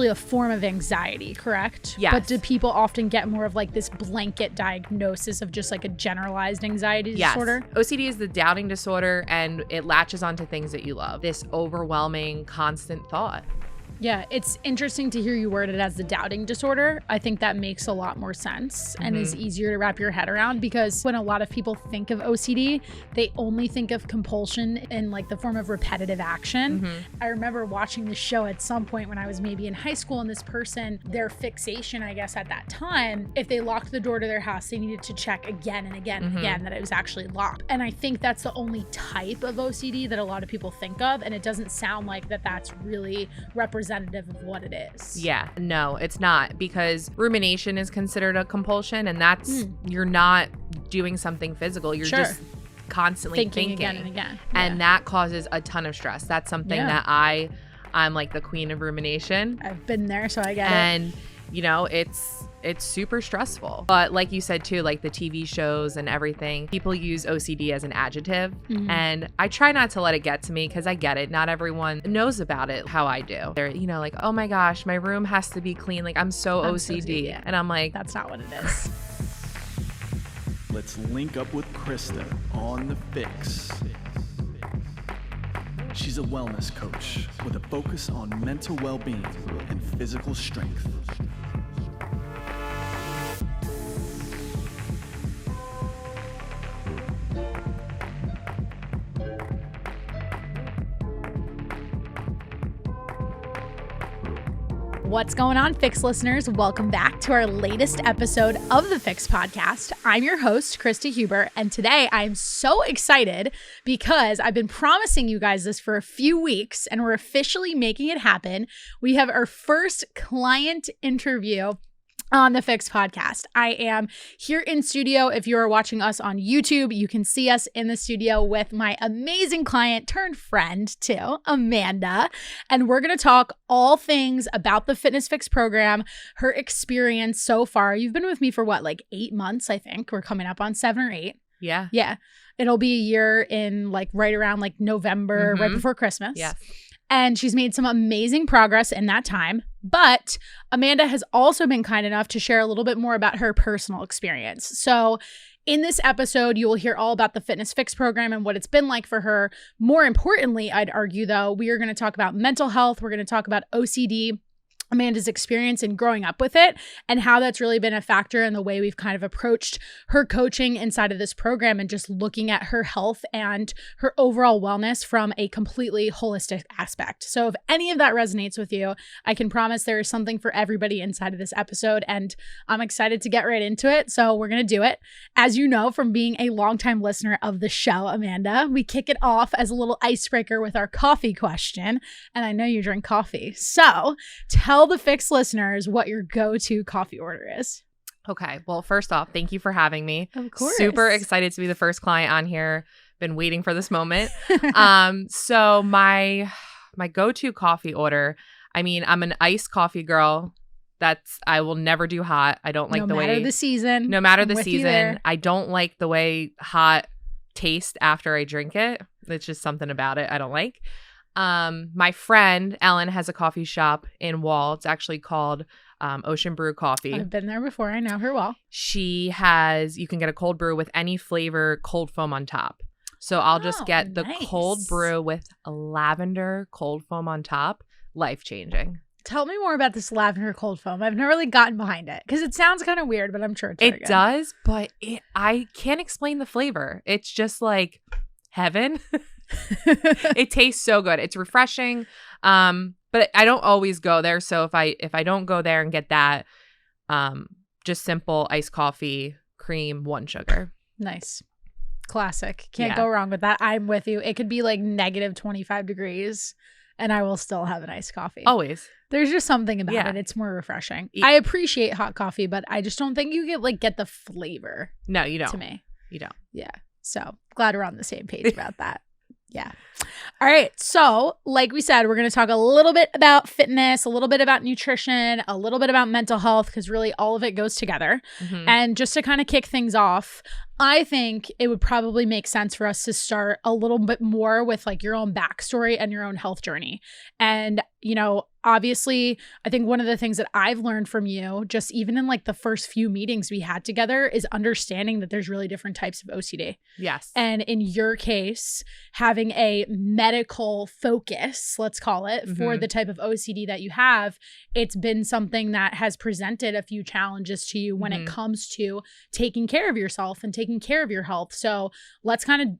a form of anxiety, correct? Yes. But do people often get more of like this blanket diagnosis of just like a generalized anxiety disorder? OCD is the doubting disorder, and it latches onto things that you love. This overwhelming, constant thought. Yeah, it's interesting to hear you word it as the doubting disorder. I think that makes a lot more sense and is easier to wrap your head around, because when a lot of people think of OCD, they only think of compulsion in like the form of repetitive action. I remember watching the show at some point when I was maybe in high school, and this person, their fixation, I guess at that time, if they locked the door to their house, they needed to check again and again and again that it was actually locked. And I think that's the only type of OCD that a lot of people think of, and it doesn't sound like that's really representative of what it is. Yeah, no, it's not, because rumination is considered a compulsion, and that's you're not doing something physical. You're just constantly thinking again and again. And that causes a ton of stress. That's something that I'm like the queen of rumination. I've been there, so I get it. And you know, it's super stressful. But like you said too, like the TV shows and everything, people use OCD as an adjective. And I try not to let it get to me, because I get it. Not everyone knows about it how I do. They're, you know, like, oh my gosh, my room has to be clean. Like I'm so OCD. And I'm like, that's not what it is. Let's link up with Krysta on The Fix. She's a wellness coach with a focus on mental well-being and physical strength. What's going on, Fix listeners? Welcome back to our latest episode of the Fix podcast. I'm your host, Krysta Huber, and today I'm so excited because I've been promising you guys this for a few weeks, and we're officially making it happen. We have our first client interview on the Fix podcast. I am here in studio. If you are watching us on YouTube, you can see us in the studio with my amazing client turned friend too, Amanda. And we're going to talk all things about the Fitness FYX program, her experience so far. You've been with me for what, like 8 months, I think. We're coming up on 7 or 8. Yeah. Yeah. It'll be a year in like right around like November, right before Christmas. Yes. And she's made some amazing progress in that time. But Amanda has also been kind enough to share a little bit more about her personal experience. So in this episode, you will hear all about the Fitness FYX program and what it's been like for her. More importantly, I'd argue, though, we are going to talk about mental health. We're going to talk about OCD, Amanda's experience in growing up with it, and how that's really been a factor in the way we've kind of approached her coaching inside of this program, and just looking at her health and her overall wellness from a completely holistic aspect. So if any of that resonates with you, I can promise there is something for everybody inside of this episode, and I'm excited to get right into it. So we're going to do it. As you know from being a longtime listener of the show, Amanda, we kick it off as a little icebreaker with our coffee question, and I know you drink coffee. So tell the Fix listeners what your go-to coffee order is. Okay. Well, first off, thank you for having me. Of course. Super excited to be the first client on here. Been waiting for this moment. So my go-to coffee order, I mean, I'm an iced coffee girl. I will never do hot. I don't like the way. No matter the season. No matter the season. I don't like the way hot tastes after I drink it. It's just something about it I don't like. My friend Ellen has a coffee shop in Wall. It's actually called Ocean Brew Coffee. I've been there before. I know her well. You can get a cold brew with any flavor cold foam on top. So I'll just get the cold brew with lavender cold foam on top. Life-changing. Tell me more about this lavender cold foam. I've never really gotten behind it because it sounds kind of weird, but I'm sure it's very good. Does, but I can't explain the flavor. It's just like heaven. It tastes so good. It's refreshing. But I don't always go there. So if I don't go there and get that, just simple iced coffee, cream, 1 sugar. Nice. Classic. Can't go wrong with that. I'm with you. It could be like negative 25 degrees and I will still have an iced coffee. Always. There's just something about it. It's more refreshing. I appreciate hot coffee, but I just don't think you get the flavor. No, you don't. To me. You don't. Yeah. So glad we're on the same page about that. Yeah. All right. So like we said, we're going to talk a little bit about fitness, a little bit about nutrition, a little bit about mental health, because really all of it goes together. And just to kind of kick things off, I think it would probably make sense for us to start a little bit more with like your own backstory and your own health journey. And, obviously, I think one of the things that I've learned from you, just even in like the first few meetings we had together, is understanding that there's really different types of OCD. Yes. And in your case, having a medical focus, let's call it, for the type of OCD that you have, it's been something that has presented a few challenges to you when it comes to taking care of yourself and taking care of your health. So let's kind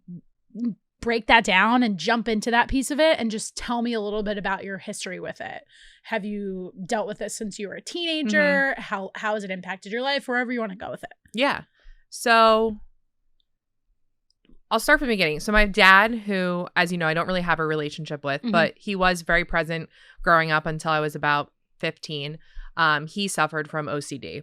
of break that down and jump into that piece of it and just tell me a little bit about your history with it. Have you dealt with this since you were a teenager? How has it impacted your life? Wherever you want to go with it. Yeah. So I'll start from the beginning. So my dad, who, as you know, I don't really have a relationship with, but he was very present growing up until I was about 15. He suffered from OCD.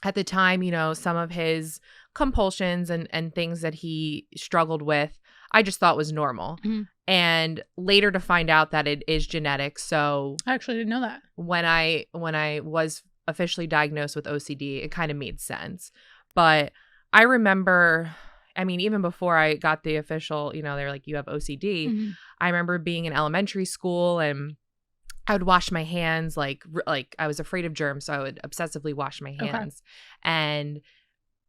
At the time, you know, some of his compulsions and things that he struggled with, I just thought was normal. And later to find out that it is genetic. So I actually didn't know that. When I was officially diagnosed with OCD, it kind of made sense. But I remember, I mean, even before I got the official, you know, they're like, you have OCD. I remember being in elementary school and I would wash my hands like I was afraid of germs. So I would obsessively wash my hands. And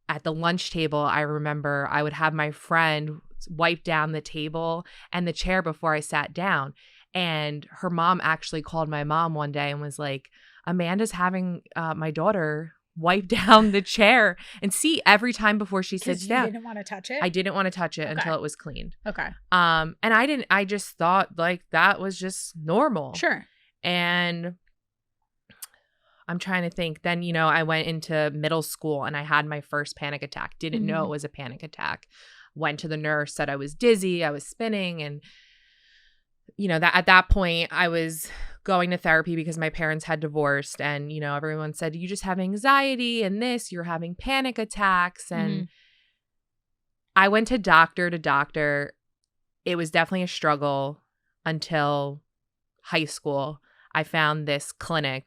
at the lunch table, I remember I would have my friend wipe down the table and the chair before I sat down. And her mom actually called my mom one day and was like, Amanda's having my daughter wipe down the chair and see every time before she sits down. You didn't want to touch it? I didn't want to touch it until it was cleaned. Okay. And I just thought like that was just normal. Sure. And I'm trying to think. Then, you know, I went into middle school and I had my first panic attack. Didn't know it was a panic attack. Went to the nurse, said I was dizzy, I was spinning. And, you know, that at that point I was going to therapy because my parents had divorced. And, you know, everyone said, you just have anxiety and this, you're having panic attacks. And I went to doctor. It was definitely a struggle until high school. I found this clinic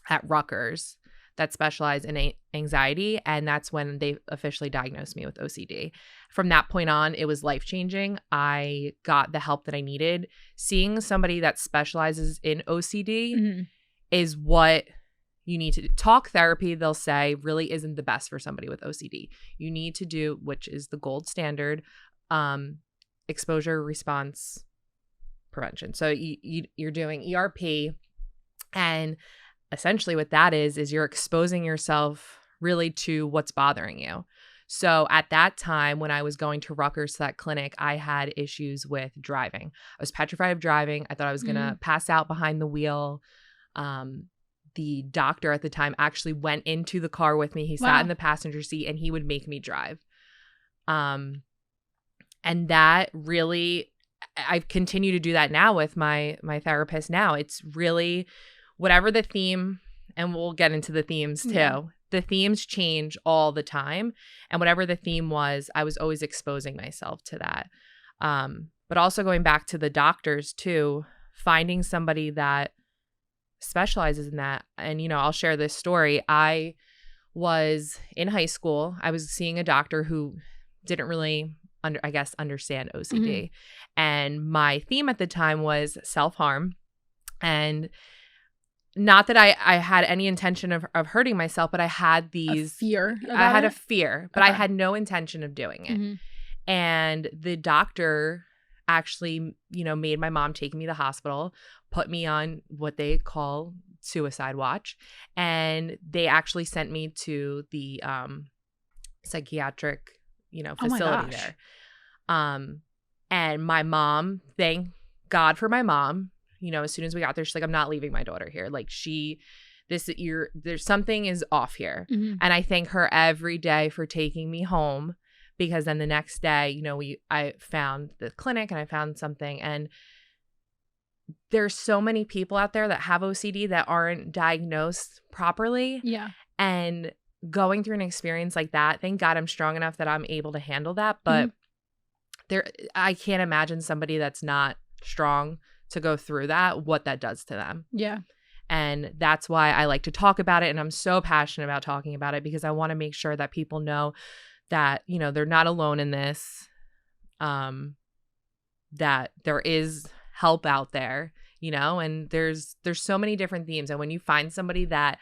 at Rutgers that specialized in anxiety, and that's when they officially diagnosed me with OCD. From that point on, it was life-changing. I got the help that I needed. Seeing somebody that specializes in OCD is what you need to do. Talk therapy, they'll say, really isn't the best for somebody with OCD. You need to do, which is the gold standard, exposure response prevention. So you're doing ERP, and essentially what that is you're exposing yourself really to what's bothering you. So at that time, when I was going to Rutgers, to that clinic, I had issues with driving. I was petrified of driving. I thought I was going to pass out behind the wheel. The doctor at the time actually went into the car with me. He sat in the passenger seat and he would make me drive. And that really, I've continued to do that now with my therapist now. It's really whatever the theme, and we'll get into the themes too. The themes change all the time. And whatever the theme was, I was always exposing myself to that. But also going back to the doctors too, finding somebody that specializes in that. And, you know, I'll share this story. I was in high school. I was seeing a doctor who didn't really understand OCD. And my theme at the time was self-harm. And not that I had any intention of hurting myself, but I had these fear. I had a fear, but I had no intention of doing it. And the doctor actually, you know, made my mom take me to the hospital, put me on what they call suicide watch. And they actually sent me to the psychiatric, you know, facility there. And my mom, thank God for my mom, you know, as soon as we got there, she's like, I'm not leaving my daughter here. Like there's something is off here. And I thank her every day for taking me home, because then the next day, you know, I found the clinic and I found something. And there's so many people out there that have OCD that aren't diagnosed properly. Yeah. And going through an experience like that, thank God I'm strong enough that I'm able to handle that. But I can't imagine somebody that's not strong to go through that, what that does to them. Yeah. And that's why I like to talk about it. And I'm so passionate about talking about it, because I want to make sure that people know that, you know, they're not alone in this, that there is help out there. and there's so many different themes. And when you find somebody that,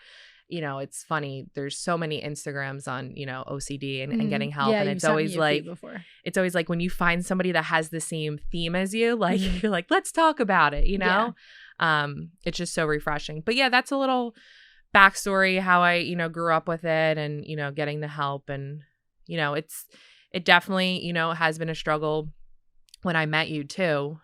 it's funny, there's so many Instagrams on, OCD and getting help. And it's always like when you find somebody that has the same theme as you, like you're like, let's talk about it, It's just so refreshing. But yeah, that's a little backstory, how I, grew up with it and, getting the help. And, it definitely, has been a struggle when I met you too.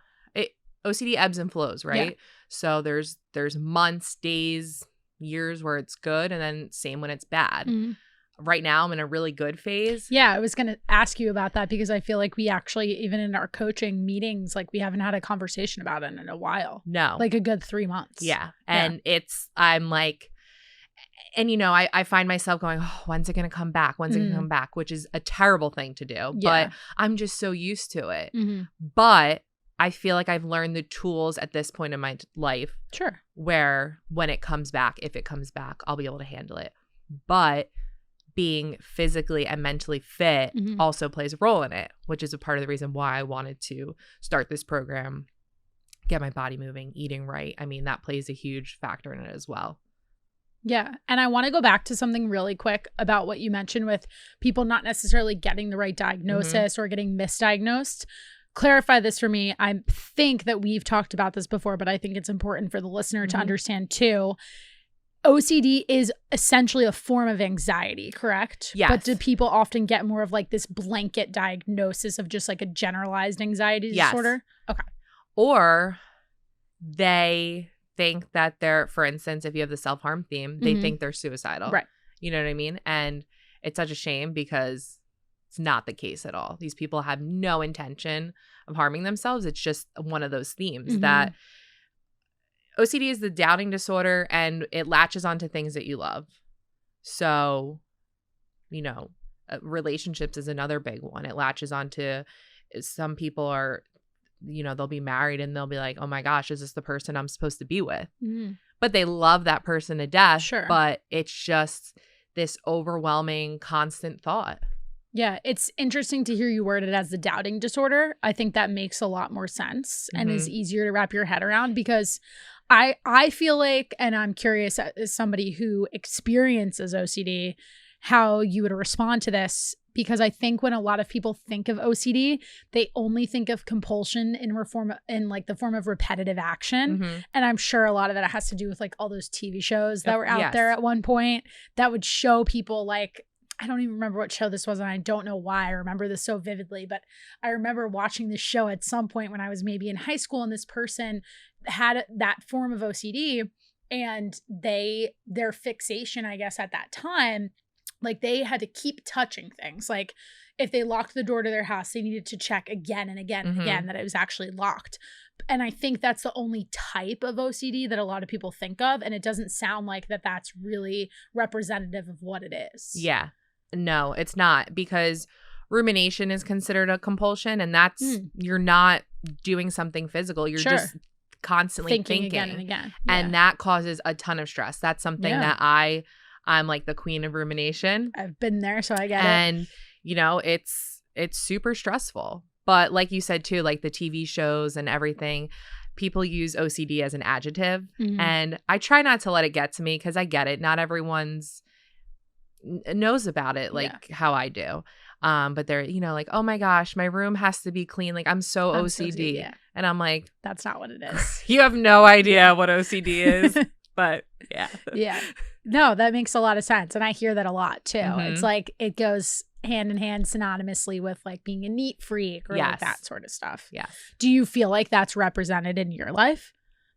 OCD ebbs and flows, right? Yeah. So there's months, days, years where it's good, and then same when it's bad. Right now I'm in a really good phase. Yeah, I was going to ask you about that because I feel like we actually, even in our coaching meetings, like we haven't had a conversation about it in a while. No. Like a good 3 months. Yeah. And I'm like, and I find myself going, oh, when's it going to come back? When's it going to come back? Which is a terrible thing to do. Yeah. But I'm just so used to it. But I feel like I've learned the tools at this point in my life. Sure. Where when it comes back, if it comes back, I'll be able to handle it. But being physically and mentally fit also plays a role in it, which is a part of the reason why I wanted to start this program, get my body moving, eating right. I mean, that plays a huge factor in it as well. Yeah. And I want to go back to something really quick about what you mentioned with people not necessarily getting the right diagnosis or getting misdiagnosed. Clarify this for me. I think that we've talked about this before, but I think it's important for the listener to understand too. OCD is essentially a form of anxiety, correct? Yes. But do people often get more of like this blanket diagnosis of just like a generalized anxiety disorder? Okay. Or they think that they're, for instance, if you have the self-harm theme, they think they're suicidal. Right. You know what I mean? And it's such a shame because it's not the case at all. These people have no intention of harming themselves. It's just one of those themes that OCD is the doubting disorder, and it latches onto things that you love. So, relationships is another big one. It latches onto, some people are, they'll be married and they'll be like, oh my gosh, is this the person I'm supposed to be with? But they love that person to death. Sure. But it's just this overwhelming, constant thought. Yeah, it's interesting to hear you word it as the doubting disorder. I think that makes a lot more sense and is easier to wrap your head around because I feel like, and I'm curious as somebody who experiences OCD, how you would respond to this, because I think when a lot of people think of OCD, they only think of compulsion in the form of repetitive action. And I'm sure a lot of that has to do with like all those TV shows that were out there at one point that would show people like, I don't even remember what show this was, and I don't know why I remember this so vividly, but I remember watching this show at some point when I was maybe in high school, and this person had that form of OCD, and their fixation, I guess, at that time, like they had to keep touching things. Like if they locked the door to their house, they needed to check again and again and again that it was actually locked. And I think that's the only type of OCD that a lot of people think of, and it doesn't sound like that's really representative of what it is. Yeah. No, it's not, because rumination is considered a compulsion, and that's you're not doing something physical. You're just constantly thinking again and again. And that causes a ton of stress. That's something that I'm like the queen of rumination. I've been there, so I get it. And, it's super stressful. But like you said too, like the TV shows and everything, people use OCD as an adjective. And I try not to let it get to me because I get it. Not everyone's knows about it like how I do. But they're, like, oh my gosh, my room has to be clean. Like I'm so OCD. And I'm like, that's not what it is. You have no idea what OCD is. But yeah. Yeah. No, that makes a lot of sense. And I hear that a lot too. It's like it goes hand in hand synonymously with like being a neat freak or like that sort of stuff. Yeah. Do you feel like that's represented in your life?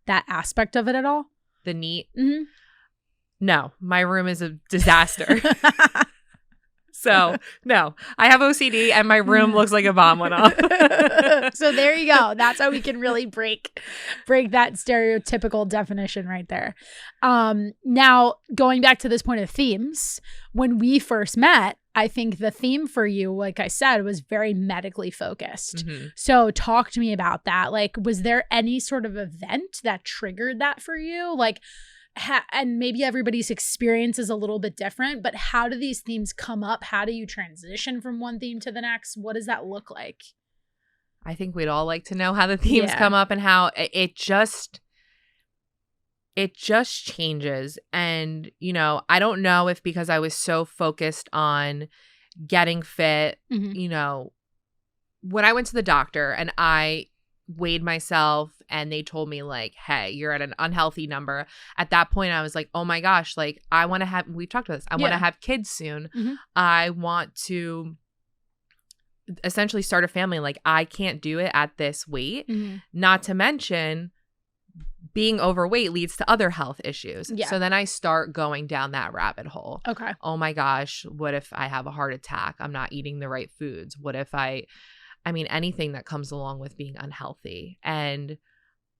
That aspect of it at all? The neat? No, my room is a disaster. So, no, I have OCD and my room looks like a bomb went off. So there you go. That's how we can really break that stereotypical definition right there. Now, going back to this point of themes, when we first met, I think the theme for you, like I said, was very medically focused. So talk to me about that. Like, was there any sort of event that triggered that for you? Like, and maybe everybody's experience is a little bit different, but how do these themes come up? How do you transition from one theme to the next? What does that look like? I think we'd all like to know how the themes come up and how it just, it just changes. And, you know, I don't know if because I was so focused on getting fit, you know, when I went to the doctor and I weighed myself and they told me like, hey, you're at an unhealthy number. At that point, I was like, oh my gosh, like I want to have, we've talked about this. I want to have kids soon. I want to essentially start a family. Like I can't do it at this weight. Not to mention being overweight leads to other health issues. So then I start going down that rabbit hole. Okay. Oh my gosh, what if I have a heart attack? I'm not eating the right foods. What if I mean, anything that comes along with being unhealthy. And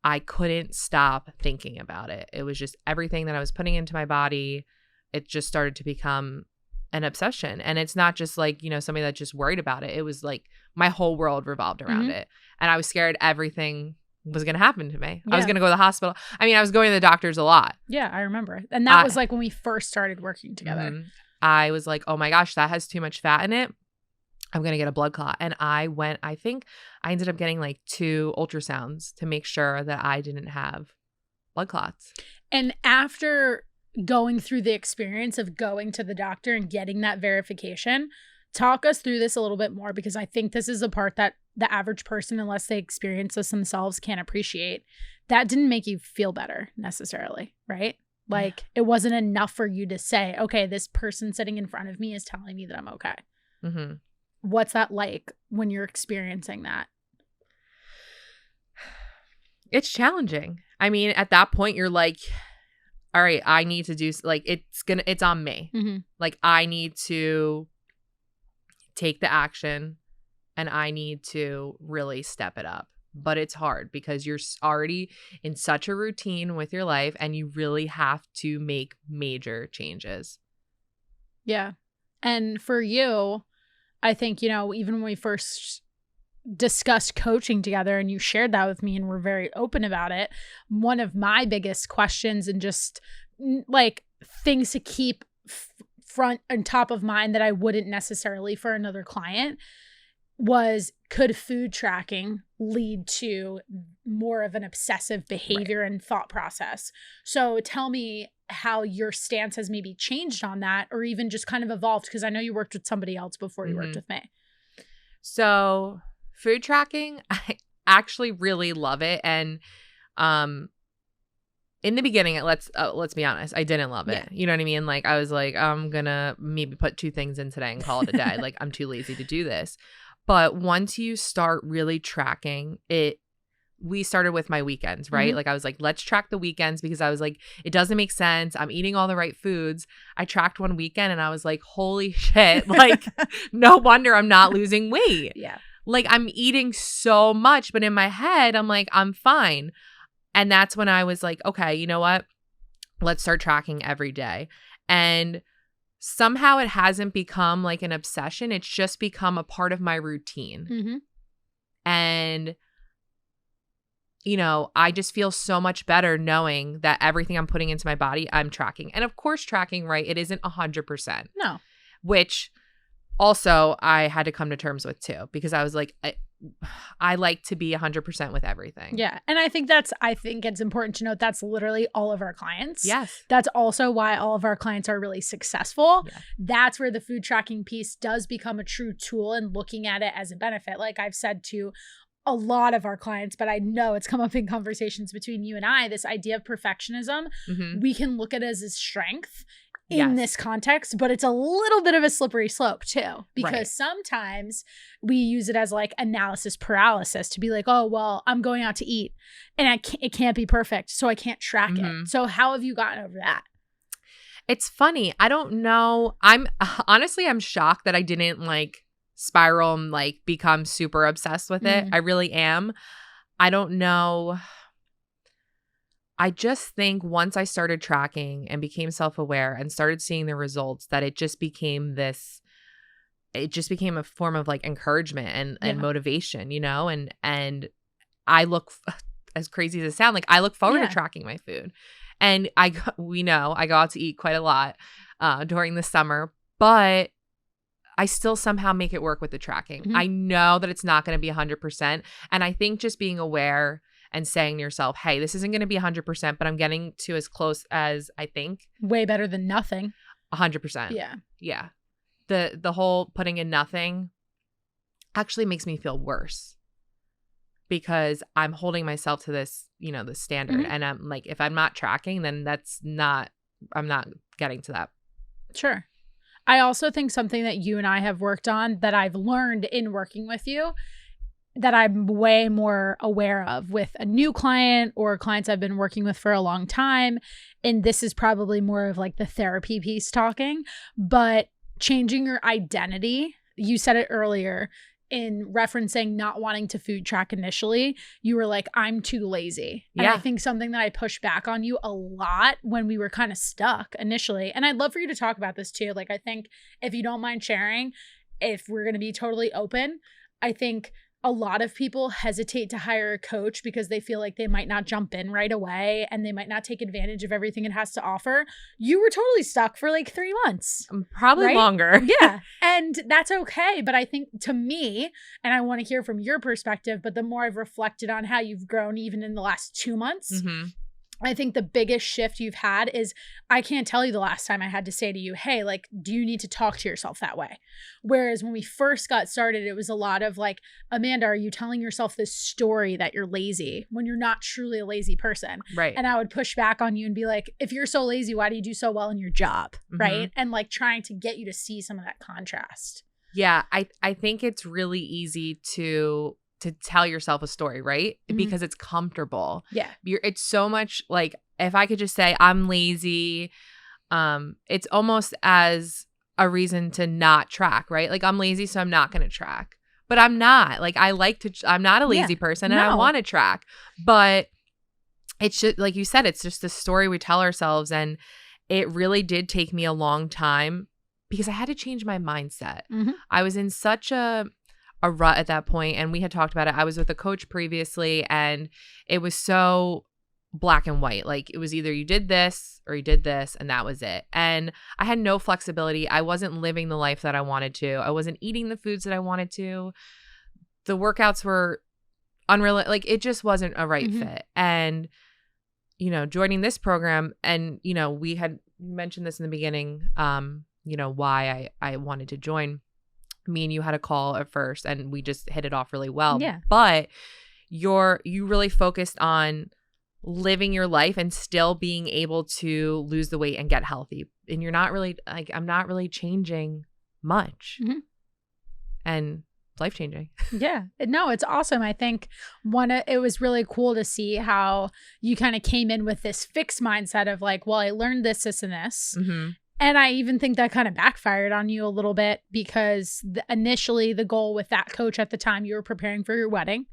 I couldn't stop thinking about it. It was just everything that I was putting into my body. It just started to become an obsession. And it's not just like, you know, somebody that just worried about it. It was like my whole world revolved around it. And I was scared everything was going to happen to me. I was going to go to the hospital. I mean, I was going to the doctors a lot. Yeah, I remember. And that was like when we first started working together. I was like, oh my gosh, that has too much fat in it. I'm going to get a blood clot. And I ended up getting like 2 ultrasounds to make sure that I didn't have blood clots. And after going through the experience of going to the doctor and getting that verification, talk us through this a little bit more, because I think this is a part that the average person, unless they experience this themselves, can't appreciate. That didn't make you feel better necessarily, right? Like it wasn't enough for you to say, okay, this person sitting in front of me is telling me that I'm okay. What's that like when you're experiencing that? It's challenging. I mean, at that point, you're like, all right, I need to do, like, it's on me. Like, I need to take the action and I need to really step it up. But it's hard because you're already in such a routine with your life and you really have to make major changes. Yeah. And for you, I think, you know, even when we first discussed coaching together and you shared that with me and were very open about it, one of my biggest questions and just like things to keep front and top of mind that I wouldn't necessarily for another client was, could food tracking lead to more of an obsessive behavior and thought process? So tell me how your stance has maybe changed on that, or even just kind of evolved, because I know you worked with somebody else before you worked with me. So food tracking, I actually really love it. And in the beginning, let's be honest, I didn't love it. You know what I mean? Like I was like, I'm gonna maybe put 2 things in today and call it a day. Like I'm too lazy to do this. But once you start really tracking it, we started with my weekends, right? Like I was like, let's track the weekends, because I was like, it doesn't make sense. I'm eating all the right foods. I tracked one weekend and I was like, holy shit. Like no wonder I'm not losing weight. Like I'm eating so much, but in my head, I'm like, I'm fine. And that's when I was like, okay, you know what? Let's start tracking every day. And somehow it hasn't become like an obsession. It's just become a part of my routine. And, you know, I just feel so much better knowing that everything I'm putting into my body, I'm tracking. And of course, tracking, right, it isn't 100%. No. Which also I had to come to terms with too, because I was like, I like to be 100% with everything. Yeah. And I think it's important to note that's literally all of our clients. Yes. That's also why all of our clients are really successful. That's where the food tracking piece does become a true tool and looking at it as a benefit. Like I've said to a lot of our clients, but I know it's come up in conversations between you and I, this idea of perfectionism, we can look at it as a strength in this context, but it's a little bit of a slippery slope too, because sometimes we use it as like analysis paralysis to be like, oh, well, I'm going out to eat and it can't be perfect, so I can't track it. So how have you gotten over that? It's funny. I don't know. I'm shocked that I didn't like spiral and like become super obsessed with it. I really am. I don't know. I just think once I started tracking and became self-aware and started seeing the results, that it just became a form of like encouragement and motivation, you know? And I look, as crazy as it sounds, like I look forward to tracking my food. And we know I go out to eat quite a lot during the summer, but I still somehow make it work with the tracking. I know that it's not going to be 100%. And I think just being aware and saying to yourself, hey, this isn't going to be 100%, but I'm getting to as close as I think. Way better than nothing. 100%. Yeah. Yeah. The whole putting in nothing actually makes me feel worse because I'm holding myself to this, this standard. And I'm like, if I'm not tracking, then I'm not getting to that. Sure. I also think something that you and I have worked on that I've learned in working with you that I'm way more aware of with a new client or clients I've been working with for a long time. And this is probably more of like the therapy piece talking, but changing your identity. You said it earlier in referencing not wanting to food track initially. You were like, I'm too lazy. And I think something that I pushed back on you a lot when we were kind of stuck initially. And I'd love for you to talk about this too. Like, I think if you don't mind sharing, if we're going to be totally open, I think a lot of people hesitate to hire a coach because they feel like they might not jump in right away and they might not take advantage of everything it has to offer. You were totally stuck for like 3 months. Probably right? longer. Yeah. And that's okay. But I think to me, and I want to hear from your perspective, but the more I've reflected on how you've grown even in the last 2 months, I think the biggest shift you've had is I can't tell you the last time I had to say to you, hey, like, do you need to talk to yourself that way? Whereas when we first got started, it was a lot of like, Amanda, are you telling yourself this story that you're lazy when you're not truly a lazy person? Right. And I would push back on you and be like, if you're so lazy, why do you do so well in your job? Right. And like trying to get you to see some of that contrast. Yeah. I think it's really easy to tell yourself a story, right? Because it's comfortable. Yeah. It's so much like, if I could just say I'm lazy, it's almost as a reason to not track, right? Like, I'm lazy, so I'm not going to track. But I'm not. Like, I'm not a lazy person and I want to track. But it's just, like you said, it's just the story we tell ourselves. And it really did take me a long time because I had to change my mindset. I was in such a rut at that point, and we had talked about it. I was with a coach previously, and it was so black and white. Like, it was either you did this or you did this, and that was it. And I had no flexibility. I wasn't living the life that I wanted to. I wasn't eating the foods that I wanted to. The workouts were unrealistic. Like, it just wasn't a right fit. And joining this program, and we had mentioned this in the beginning, why I wanted to join. Me and you had a call at first and we just hit it off really well. Yeah. But you really focused on living your life and still being able to lose the weight and get healthy. And you're not really like, I'm not really changing much. And it's life-changing. Yeah. No, it's awesome. I think it was really cool to see how you kind of came in with this fixed mindset of like, well, I learned this, and this. And I even think that kind of backfired on you a little bit because initially the goal with that coach at the time, you were preparing for your wedding,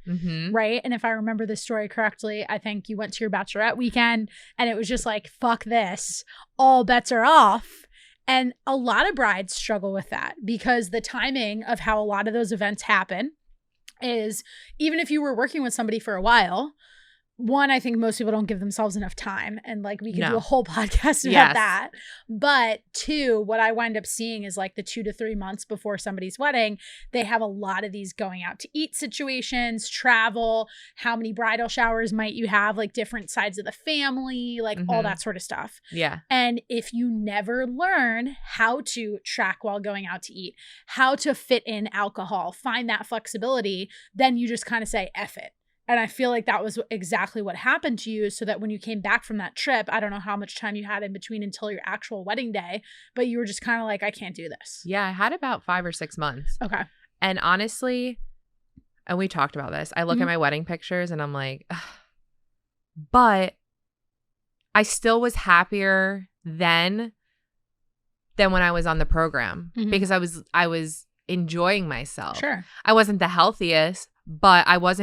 right? And if I remember the story correctly, I think you went to your bachelorette weekend and it was just like, fuck this, all bets are off. And a lot of brides struggle with that because the timing of how a lot of those events happen is, even if you were working with somebody for a while, one, I think most people don't give themselves enough time. And like, we could do a whole podcast about that. But two, what I wind up seeing is like the 2 to 3 months before somebody's wedding, they have a lot of these going out to eat situations, travel, how many bridal showers might you have, like different sides of the family, like all that sort of stuff. Yeah. And if you never learn how to track while going out to eat, how to fit in alcohol, find that flexibility, then you just kind of say, F it. And I feel like that was exactly what happened to you, so that when you came back from that trip, I don't know how much time you had in between until your actual wedding day, but you were just kind of like, I can't do this. Yeah, I had about 5 or 6 months. Okay. And honestly, and we talked about this, I look at my wedding pictures and I'm like, ugh. But I still was happier then than when I was on the program because I was enjoying myself. Sure. I wasn't the healthiest, but I was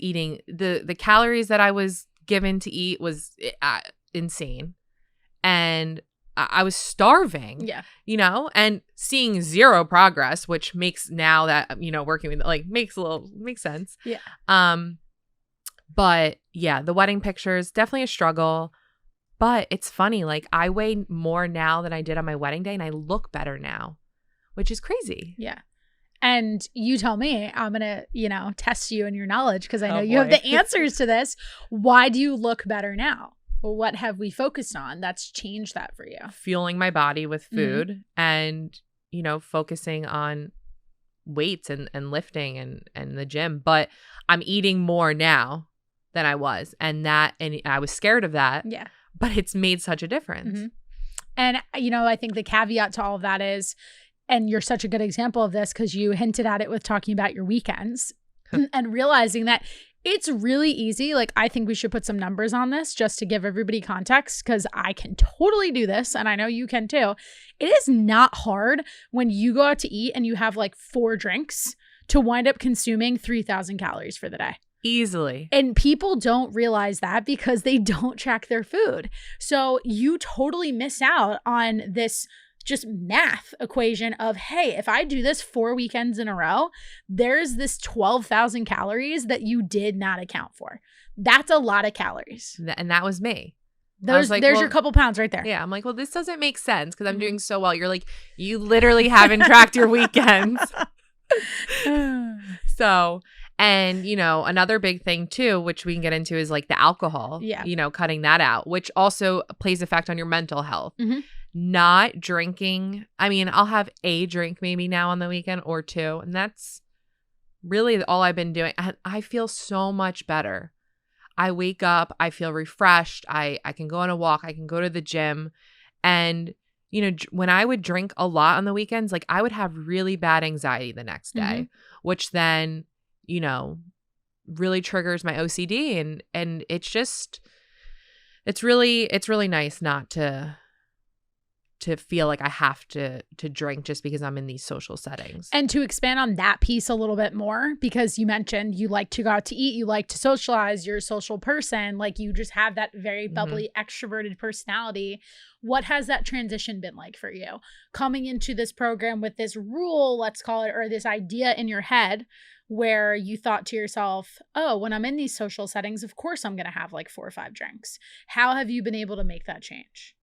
eating the calories that I was given to eat was insane. And I was starving, and seeing zero progress, which makes now that, working with like makes sense. Yeah. But yeah, the wedding pictures, definitely a struggle, but it's funny. Like, I weigh more now than I did on my wedding day and I look better now, which is crazy. Yeah. And you tell me, I'm going to, test you in your knowledge because I know you boy. have the answers to this. Why do you look better now? Well, what have we focused on that's changed that for you? Fueling my body with food and, focusing on weights and lifting and the gym. But I'm eating more now than I was. And I was scared of that. Yeah. But it's made such a difference. And, I think the caveat to all of that is, and you're such a good example of this because you hinted at it with talking about your weekends and realizing that it's really easy. Like, I think we should put some numbers on this just to give everybody context because I can totally do this and I know you can too. It is not hard when you go out to eat and you have like 4 drinks to wind up consuming 3,000 calories for the day. Easily. And people don't realize that because they don't track their food. So you totally miss out on this just math equation of, hey, if I do this 4 weekends in a row, there's this 12,000 calories that you did not account for. That's a lot of calories. And that was me. There's your couple pounds right there. Yeah. I'm like, well, this doesn't make sense because I'm doing so well. You're like, you literally haven't tracked your weekends. So, and, another big thing too, which we can get into is like the alcohol, cutting that out, which also plays effect on your mental health. Not drinking. I mean, I'll have a drink maybe now on the weekend or 2. And that's really all I've been doing. And I feel so much better. I wake up, I feel refreshed. I can go on a walk. I can go to the gym. And, when I would drink a lot on the weekends, like I would have really bad anxiety the next day, which then, really triggers my OCD. And it's really nice not to feel like I have to drink just because I'm in these social settings. And to expand on that piece a little bit more, because you mentioned you like to go out to eat, you like to socialize, you're a social person, like you just have that very bubbly, extroverted personality. What has that transition been like for you? Coming into this program with this rule, let's call it, or this idea in your head where you thought to yourself, oh, when I'm in these social settings, of course I'm going to have like 4 or 5 drinks. How have you been able to make that change?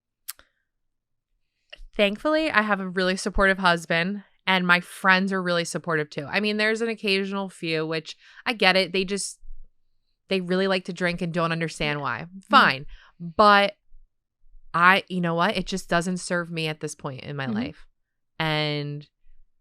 Thankfully, I have a really supportive husband and my friends are really supportive too. I mean, there's an occasional few, which I get it. They really like to drink and don't understand why. Fine. But you know what? It just doesn't serve me at this point in my life. And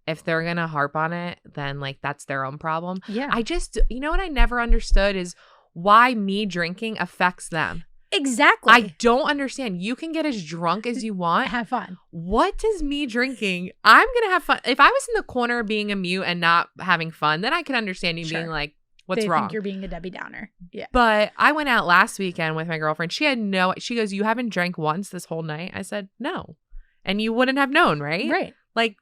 if they're going to harp on it, then like that's their own problem. Yeah. What I never understood is why me drinking affects them. Exactly. I don't understand. You can get as drunk as you want. Have fun. What does me drinking? I'm going to have fun. If I was in the corner being a mute and not having fun, then I can understand you being like, what's wrong? Think you're being a Debbie Downer. Yeah. But I went out last weekend with my girlfriend. She goes, you haven't drank once this whole night? I said, no. And you wouldn't have known, right? Right. Like,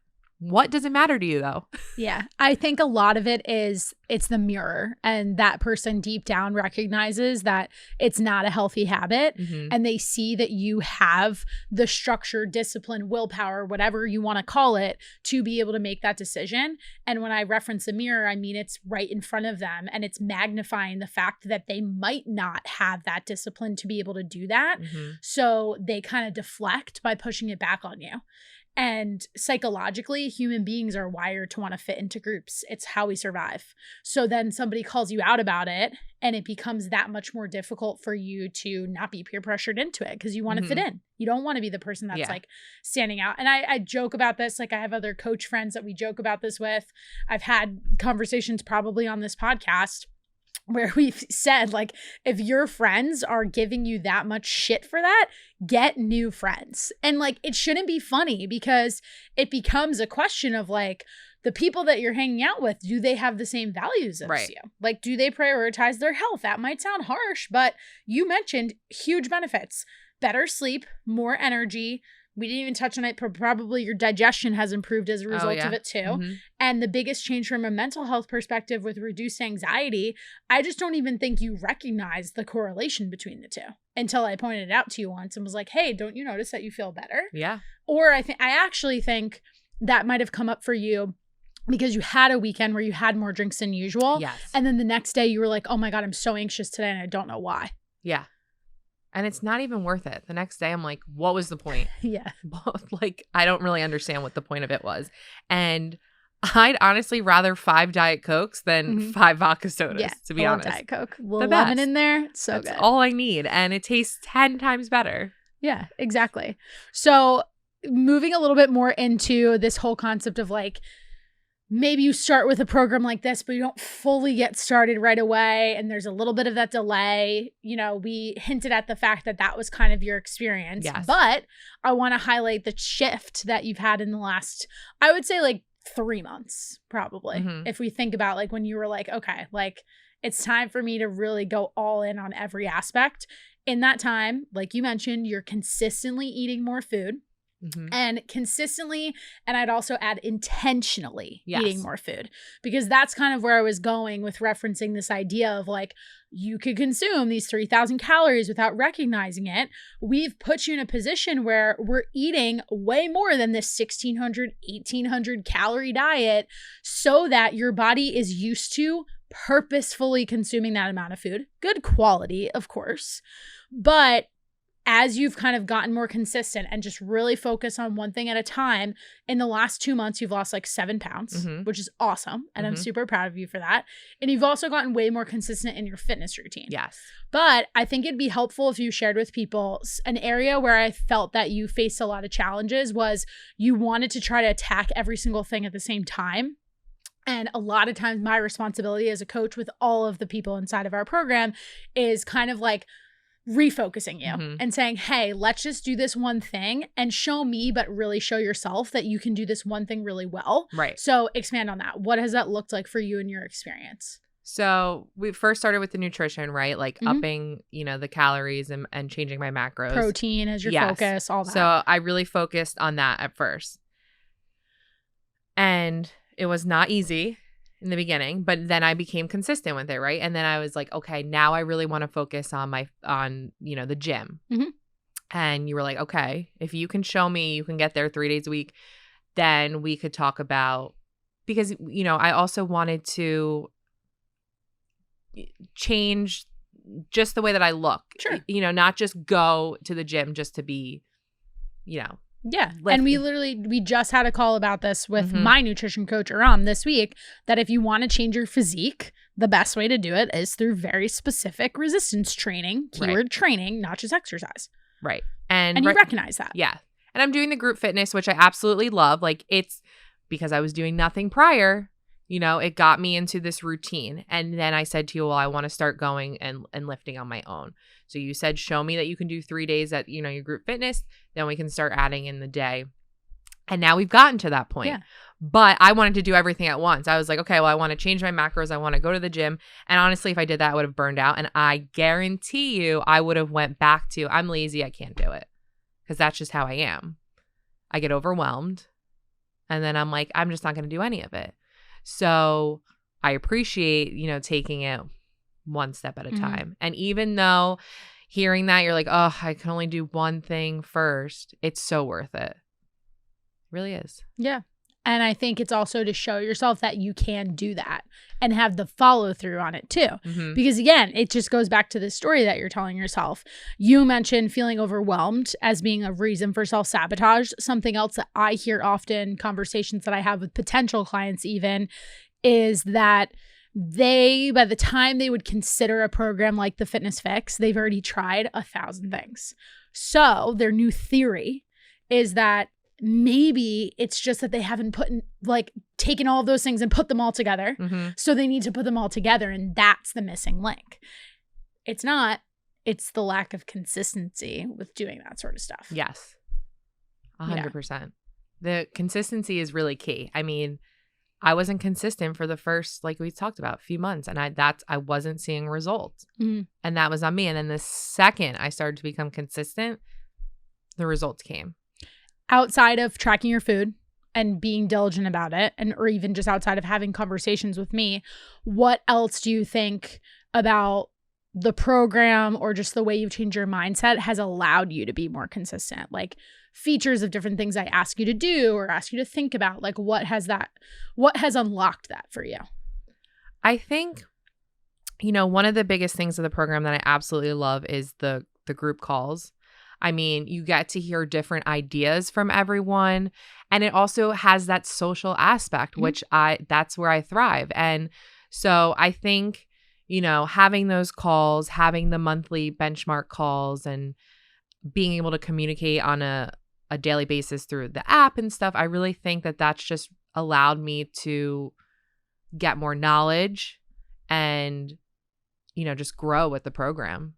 what does it matter to you though? Yeah. I think a lot of it is it's the mirror, and that person deep down recognizes that it's not a healthy habit, and they see that you have the structure, discipline, willpower, whatever you want to call it, to be able to make that decision. And when I reference a mirror, I mean it's right in front of them, and it's magnifying the fact that they might not have that discipline to be able to do that. So they kind of deflect by pushing it back on you. And psychologically, human beings are wired to want to fit into groups. It's how we survive. So then somebody calls you out about it, and it becomes that much more difficult for you to not be peer pressured into it because you want to fit in. You don't want to be the person that's like standing out. And I joke about this. Like I have other coach friends that we joke about this with. I've had conversations probably on this podcast where we've said, like, if your friends are giving you that much shit for that, get new friends. And like, it shouldn't be funny because it becomes a question of like, the people that you're hanging out with, do they have the same values as you? Like, do they prioritize their health? That might sound harsh, but you mentioned huge benefits: better sleep, more energy. We didn't even touch on it, but probably your digestion has improved as a result of it too. And the biggest change from a mental health perspective with reduced anxiety, I just don't even think you recognize the correlation between the two until I pointed it out to you once and was like, hey, don't you notice that you feel better? Yeah. Or I actually think that might have come up for you because you had a weekend where you had more drinks than usual. Yes. And then the next day you were like, oh my God, I'm so anxious today and I don't know why. Yeah. And it's not even worth it. The next day, I'm like, what was the point? Yeah. Like, I don't really understand what the point of it was. And I'd honestly rather 5 Diet Cokes than 5 vodka sodas, to be honest. Diet Coke. A little lemon in there. It's so That's good. all I need. And it tastes 10 times better. Yeah, exactly. So moving a little bit more into this whole concept of like, maybe you start with a program like this, but you don't fully get started right away. And there's a little bit of that delay. You know, we hinted at the fact that that was kind of your experience. Yes. But I want to highlight the shift that you've had in the last, I would say like 3 months, probably. If we think about like when you were like, okay, like it's time for me to really go all in on every aspect. In that time, like you mentioned, you're consistently eating more food. And consistently, and I'd also add intentionally eating more food, because that's kind of where I was going with referencing this idea of like, you could consume these 3,000 calories without recognizing it. We've put you in a position where we're eating way more than this 1,600, 1,800 calorie diet so that your body is used to purposefully consuming that amount of food. Good quality, of course, but as you've kind of gotten more consistent and just really focus on one thing at a time, in the last 2 months, you've lost like 7 pounds, which is awesome. And I'm super proud of you for that. And you've also gotten way more consistent in your fitness routine. Yes. But I think it'd be helpful if you shared with people an area where I felt that you faced a lot of challenges was you wanted to try to attack every single thing at the same time. And a lot of times my responsibility as a coach with all of the people inside of our program is kind of like refocusing you and saying, hey, let's just do this one thing and show me, but really show yourself that you can do this one thing really well. Right. So expand on that. What has that looked like for you in your experience? So we first started with the nutrition, right? Like upping, you know, the calories and changing my macros. Protein as your focus, all that. So I really focused on that at first. And it was not easy in the beginning, but then I became consistent with it, right? And then I was like, okay, now I really want to focus on you know, the gym. And you were like, okay, if you can show me you can get there 3 days a week, then we could talk about, because, you know, I also wanted to change just the way that I look. Sure. You know, not just go to the gym just to be, you know. Yeah. And we just had a call about this with my nutrition coach, Aram, this week, that if you want to change your physique, the best way to do it is through very specific resistance training, keyword training, not just exercise. Right. And you recognize that. Yeah. And I'm doing the group fitness, which I absolutely love. Like, it's because I was doing nothing prior, you know, it got me into this routine. And then I said to you, well, I want to start going and lifting on my own. So you said, show me that you can do 3 days at, you know, your group fitness. Then we can start adding in the day. And now we've gotten to that point. Yeah. But I wanted to do everything at once. I was like, okay, well, I want to change my macros. I want to go to the gym. And honestly, if I did that, I would have burned out. And I guarantee you, I would have went back to, I'm lazy. I can't do it. Because that's just how I am. I get overwhelmed. And then I'm like, I'm just not going to do any of it. So I appreciate, you know, taking it one step at a time. And even though hearing that, you're like, oh, I can only do one thing first, it's so worth it. It really is. Yeah. And I think it's also to show yourself that you can do that and have the follow through on it too. Because again, it just goes back to the story that you're telling yourself. You mentioned feeling overwhelmed as being a reason for self-sabotage. Something else that I hear often, conversations that I have with potential clients even, is that by the time they would consider a program like the Fitness FYX, they've already tried 1,000 things. So their new theory is that maybe it's just that they haven't taken all of those things and put them all together. So they need to put them all together. And that's the missing link. It's not, it's the lack of consistency with doing that sort of stuff. Yes. 100%. The consistency is really key. I mean, I wasn't consistent for the first, like we talked about, few months. And I wasn't seeing results. And that was on me. And then the second I started to become consistent, the results came. Outside of tracking your food and being diligent about it, or even just outside of having conversations with me, what else do you think about the program or just the way you've changed your mindset has allowed you to be more consistent? Like features of different things I ask you to do or ask you to think about, like what has unlocked that for you? I think, you know, one of the biggest things of the program that I absolutely love is the group calls. I mean, you get to hear different ideas from everyone. And it also has that social aspect, which that's where I thrive. And so I think, having those calls, having the monthly benchmark calls, and being able to communicate on a daily basis through the app and stuff, I really think that that's just allowed me to get more knowledge and, just grow with the program.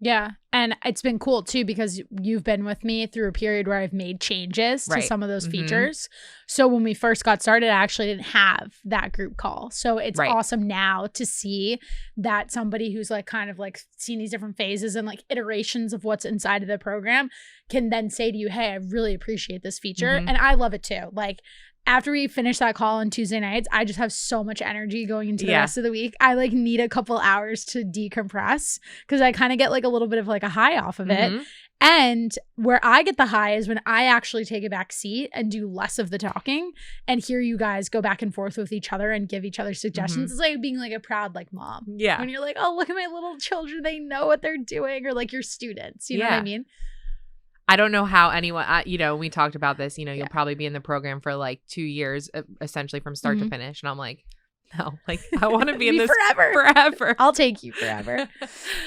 Yeah. And it's been cool too, because you've been with me through a period where I've made changes to some of those features. So when we first got started, I actually didn't have that group call. So it's awesome now to see that somebody who's like kind of like seen these different phases and like iterations of what's inside of the program can then say to you, hey, I really appreciate this feature. And I love it too. Like, after we finish that call on Tuesday nights, I just have so much energy going into the rest of the week. I like need a couple hours to decompress because I kind of get like a little bit of like a high off of it. And where I get the high is when I actually take a back seat and do less of the talking and hear you guys go back and forth with each other and give each other suggestions. It's like being like a proud like mom. Yeah. When you're like, oh, look at my little children. They know what they're doing. Or like your students. You know what I mean? I don't know how anyone, we talked about this, you'll probably be in the program for like 2 years, essentially from start to finish. And I'm like, no, like I want to be in this forever. I'll take you forever.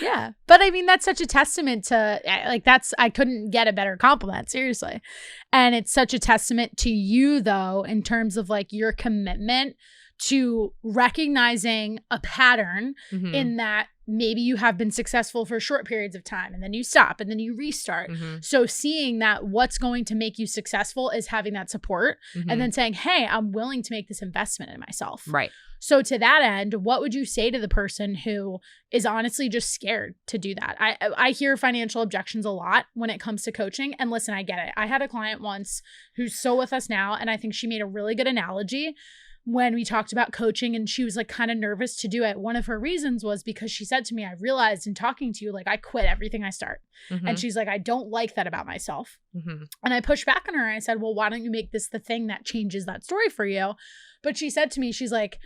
Yeah. But I mean, that's such a testament to like, I couldn't get a better compliment, seriously. And it's such a testament to you though, in terms of like your commitment to recognizing a pattern in that maybe you have been successful for short periods of time and then you stop and then you restart. So seeing that what's going to make you successful is having that support and then saying, hey, I'm willing to make this investment in myself. Right. So to that end, what would you say to the person who is honestly just scared to do that? I hear financial objections a lot when it comes to coaching. And listen, I get it. I had a client once who's still with us now, and I think she made a really good analogy when we talked about coaching, and she was like kind of nervous to do it. One of her reasons was because she said to me, I realized in talking to you, like I quit everything I start. And she's like, I don't like that about myself. And I pushed back on her and I said, well, why don't you make this the thing that changes that story for you? But she said to me, she's like,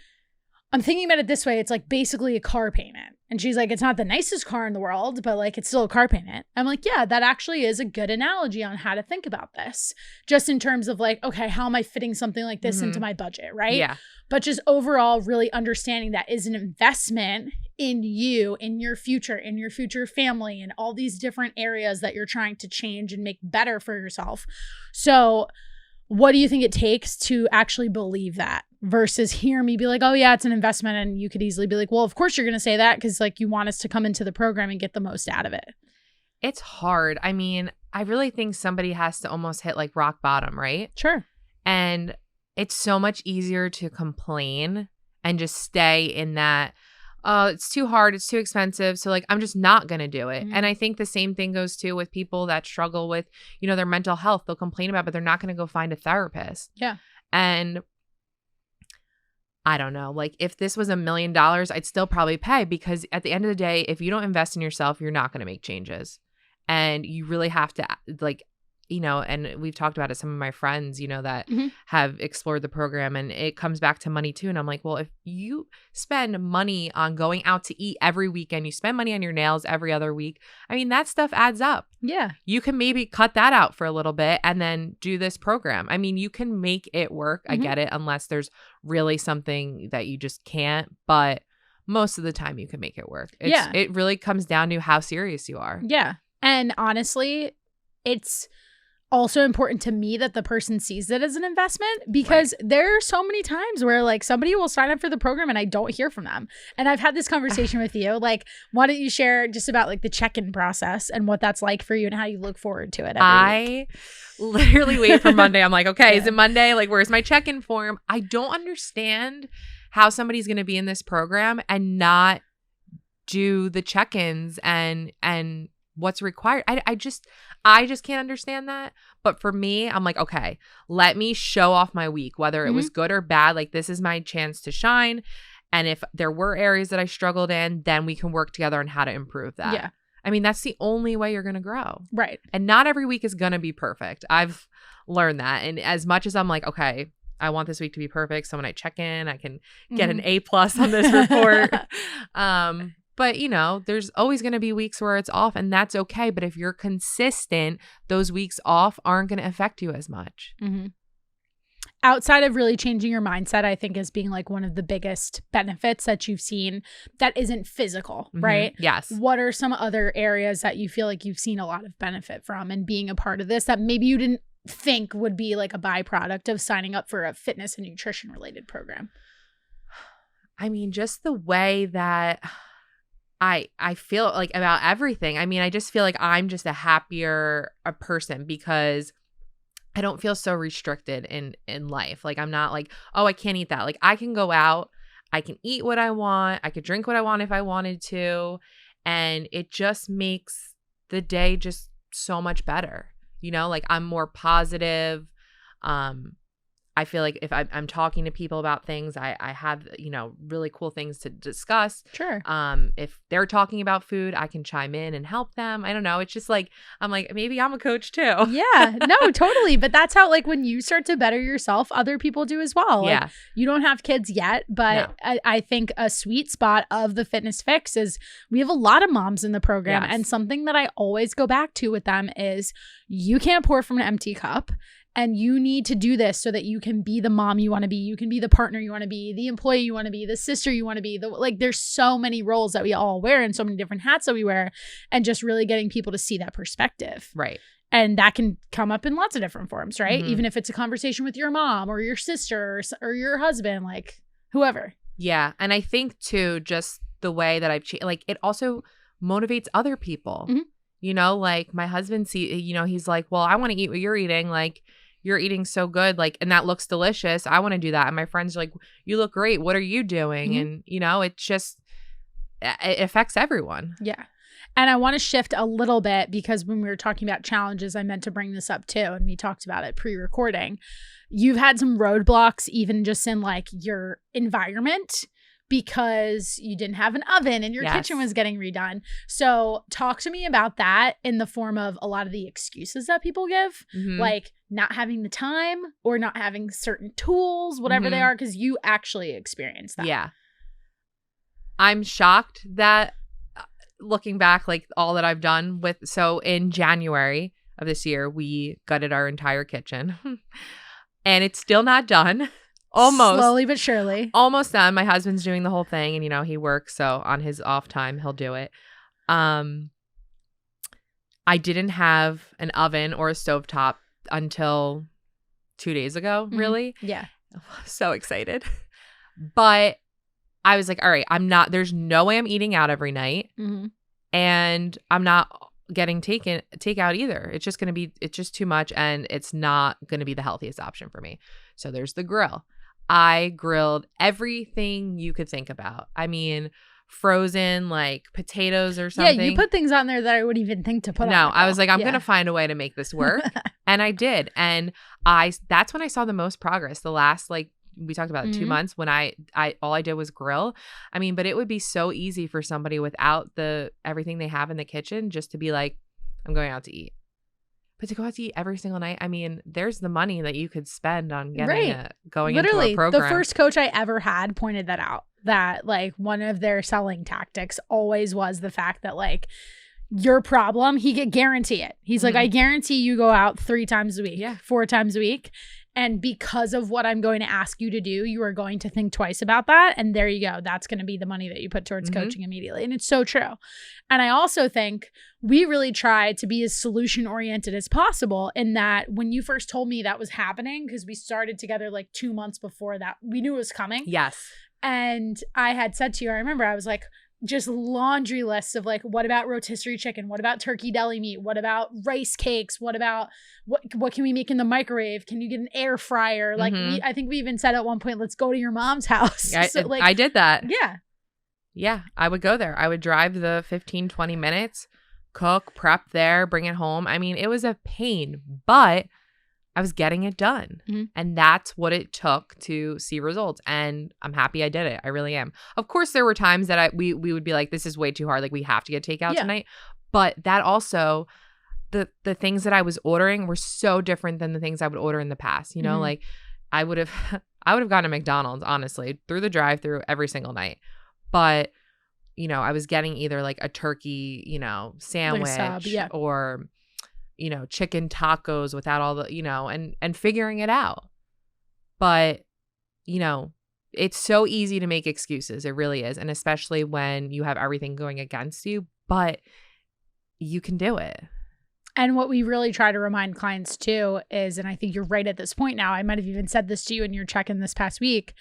I'm thinking about it this way. It's like basically a car payment. And she's like, it's not the nicest car in the world, but like it's still a car payment. I'm like, yeah, that actually is a good analogy on how to think about this. Just in terms of like, okay, how am I fitting something like this into my budget, right? Yeah. But just overall really understanding that is an investment in you, in your future family, and all these different areas that you're trying to change and make better for yourself. So what do you think it takes to actually believe that versus hear me be like, oh yeah, it's an investment? And you could easily be like, well, of course you're going to say that because like you want us to come into the program and get the most out of it. It's hard. I mean, I really think somebody has to almost hit like rock bottom, right? Sure. And it's so much easier to complain and just stay in that, oh, it's too hard, it's too expensive, so like I'm just not going to do it. And I think the same thing goes too with people that struggle with, their mental health. They'll complain about it, but they're not going to go find a therapist. Yeah. And I don't know, like if this was $1 million, I'd still probably pay, because at the end of the day, if you don't invest in yourself, you're not going to make changes. And you really have to like, and we've talked about it, some of my friends, that have explored the program, and it comes back to money too. And I'm like, well, if you spend money on going out to eat every weekend, you spend money on your nails every other week, I mean, that stuff adds up. Yeah. You can maybe cut that out for a little bit and then do this program. I mean, you can make it work. I get it, unless there's really something that you just can't. But most of the time you can make it work. It really comes down to how serious you are. Yeah. And honestly, it's also important to me that the person sees it as an investment, because there are so many times where like somebody will sign up for the program and I don't hear from them. And I've had this conversation with you. Like, why don't you share just about like the check-in process and what that's like for you and how you look forward to it every week? Literally wait for Monday. I'm like, okay, is it Monday? Like, where's my check-in form? I don't understand how somebody's going to be in this program and not do the check-ins and what's required. I just can't understand that. But for me, I'm like, okay, let me show off my week, whether it was good or bad. Like, this is my chance to shine. And if there were areas that I struggled in, then we can work together on how to improve that. Yeah. I mean, that's the only way you're going to grow. Right. And not every week is going to be perfect. I've learned that. And as much as I'm like, okay, I want this week to be perfect, so when I check in, I can get an A+ on this report. But, you know, there's always going to be weeks where it's off, and that's okay. But if you're consistent, those weeks off aren't going to affect you as much. Mm-hmm. Outside of really changing your mindset, I think is being like one of the biggest benefits that you've seen that isn't physical, right? Yes. What are some other areas that you feel like you've seen a lot of benefit from and being a part of this that maybe you didn't think would be like a byproduct of signing up for a fitness and nutrition related program? I mean, just the way that I feel like about everything. I mean, I just feel like I'm just a happier person because I don't feel so restricted in life. Like, I'm not like, oh, I can't eat that. Like, I can go out, I can eat what I want, I could drink what I want if I wanted to, and it just makes the day just so much better. You know, like, I'm more positive. I feel like if I'm talking to people about things, I have, you know, really cool things to discuss. Sure. If they're talking about food, I can chime in and help them. I don't know. It's just like, I'm like, maybe I'm a coach too. Yeah, no, totally. But that's how, like, when you start to better yourself, other people do as well. Like, Yeah. you don't have kids yet, but No. I think a sweet spot of the Fitness FYX is we have a lot of moms in the program. Yes. And something that I always go back to with them is you can't pour from an empty cup. And you need to do this so that you can be the mom you want to be. You can be the partner you want to be, the employee you want to be, the sister you want to be. Like, there's so many roles that we all wear and so many different hats that we wear, and just really getting people to see that perspective. Right. And that can come up in lots of different forms, right? Mhm. Even if it's a conversation with your mom or your sister or your husband, like whoever. Yeah. And I think too, just the way that I've changed, like, it also motivates other people. Mhm. You know, like, my husband, you know, he's like, well, I want to eat what you're eating. Like, you're eating so good, like, and that looks delicious. I want to do that. And my friends are like, you look great. What are you doing? Mhm. And, you know, it's just, it affects everyone. Yeah. And I want to shift a little bit because when we were talking about challenges, I meant to bring this up too. And we talked about it pre-recording. You've had some roadblocks, even just in like your environment, because you didn't have an oven and your Yes. kitchen was getting redone. So talk to me about that in the form of a lot of the excuses that people give, Mhm. like not having the time or not having certain tools, whatever they Mhm. are, because you actually experienced that. Yeah. I'm shocked that looking back, like, all that I've done with, so in January of this year, we gutted our entire kitchen and it's still not done. Almost. Slowly but surely. Almost done. My husband's doing the whole thing, and, you know, he works, so on his off time, he'll do it. I didn't have an oven or a stovetop until 2 days ago, Mhm. really. Yeah. So excited. But I was like, all right, there's no way I'm eating out every night, Mm-hmm. and I'm not getting takeout either. It's just too much, and it's not going to be the healthiest option for me. So there's the grill. I grilled everything you could think about. I mean, frozen, like, potatoes or something. Yeah, you put things on there that I wouldn't even think to put on. No, the I was grill. like, I'm Yeah. going to find a way to make this work. And I did. And that's when I saw the most progress. The last, like, we talked about 2 Mhm. months when I all I did was grill. I mean, but it would be so easy for somebody without everything they have in the kitchen just to be like, I'm going out to eat. But to go out to eat every single night, I mean, there's the money that you could spend on going Literally, into a program. the first coach I ever had pointed that out, that like one of their selling tactics always was the fact that like your problem, he could guarantee it. He's like, Mhm. I guarantee you go out 3 times a week, Yeah. 4 times a week. And because of what I'm going to ask you to do, you are going to think twice about that. And there you go. That's going to be the money that you put towards Mhm. coaching immediately. And it's so true. And I also think we really try to be as solution oriented as possible, in that when you first told me that was happening, because we started together like 2 months before that, we knew it was coming. Yes. And I had said to you, I remember I was like, just laundry lists of like, what about rotisserie chicken? What about turkey deli meat? What about rice cakes? What about what can we make in the microwave? Can you get an air fryer? Like, Mhm. I think we even said at one point, let's go to your mom's house. So, like, I did that. yeah. Yeah, I would go there. I would drive the 15, 20 minutes, cook, prep there, bring it home. I mean, it was a pain, but I was getting it done. Mhm. And that's what it took to see results. And I'm happy I did it. I really am. Of course, there were times that we would be like, this is way too hard. Like, we have to get takeout Yeah. tonight. But that also, the things that I was ordering were so different than the things I would order in the past. You know, Mhm. like, I would have gone to McDonald's, honestly, through the drive-thru every single night. But you know, I was getting either like a turkey, you know, sandwich sub, yeah. or, you know, chicken tacos without all the, you know, and figuring it out. But, you know, it's so easy to make excuses. It really is. And especially when you have everything going against you, but you can do it. And what we really try to remind clients too is, and I think you're right at this point now, I might have even said this to you in your check-in this past week,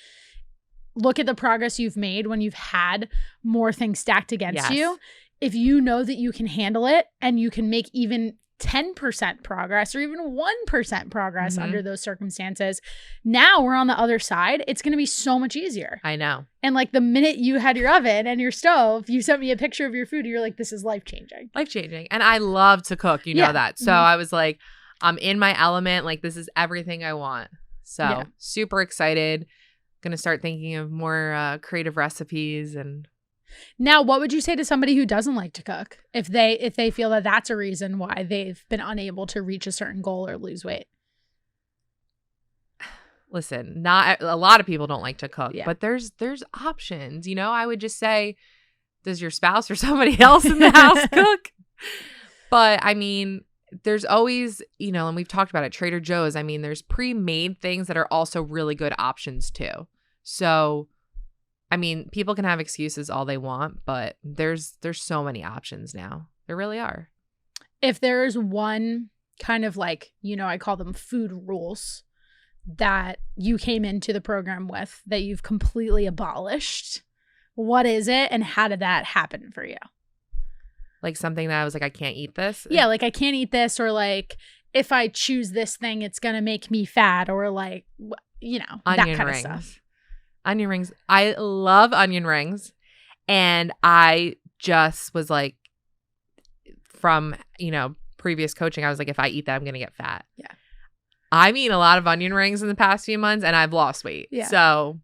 look at the progress you've made when you've had more things stacked against you. If you know that you can handle it and you can make even 10% progress or even 1% progress under those circumstances, now we're on the other side. It's going to be so much easier. I know. And like the minute you had your oven and your stove, you sent me a picture of your food. You're like, this is life-changing. Life-changing. And I love to cook. You know that. So I was like, I'm in my element. Like, this is everything I want. So super excited. Going to start thinking of more creative recipes. And now, what would you say to somebody who doesn't like to cook if they feel that that's a reason why they've been unable to reach a certain goal or lose weight? Listen, not a lot of people don't like to cook, but there's options. You know, I would just say, does your spouse or somebody else in the house cook? But I mean, there's always, you know, and we've talked about it, Trader Joe's. I mean, there's pre-made things that are also really good options too. So, I mean, people can have excuses all they want, but there's so many options now. There really are. If there is one kind of like, you know, I call them food rules that you came into the program with that you've completely abolished, what is it and how did that happen for you? Like something that I was like, I can't eat this? Yeah, like I can't eat this, or like if I choose this thing, it's going to make me fat, or like, you know, onion that kind rings. of stuff. Onion rings. I love onion rings. And I just was like, from, you know, previous coaching, I was like, if I eat that, I'm going to get fat. Yeah. I've eaten a lot of onion rings in the past few months and I've lost weight. Yeah. So